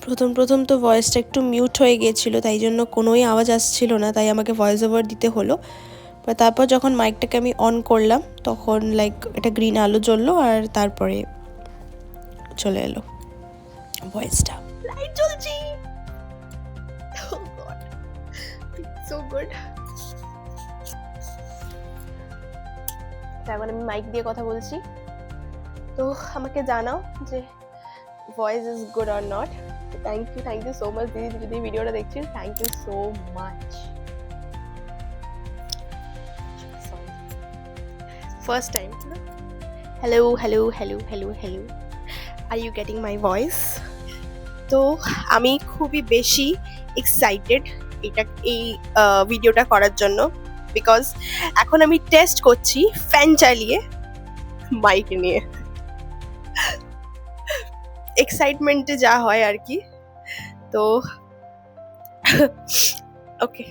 প্রথম তো ভয়েসটা একটু মিউট হয়ে গিয়েছিল, তাই জন্য কোনোই আওয়াজ আসছিল না, তাই আমাকে ভয়েস ওভার দিতে হলো। তারপর যখন মাইকটাকে আমি অন করলাম তখন লাইক এটা গ্রিন আলো জ্বললো আর তারপরে চলে এলো ভয়েসটা। লাইট জ্বলছে, oh god, it's so good. এখন আমি মাইক দিয়ে কথা বলছি, তো আমাকে জানাও যে voice is good or not. Thank you so much দিদি, যদি ভিডিওটা দেখছিস thank you so much. First time, hello hello hello hello hello, are you getting my voice? তো আমি খুবই বেশি এক্সাইটেড এই ভিডিওটা করার জন্য, বিকজ এখন আমি টেস্ট করছি ফ্যান চালিয়ে মাইক নিয়ে। এক্সাইটমেন্টে যা হয় আর কি। তো ওকে,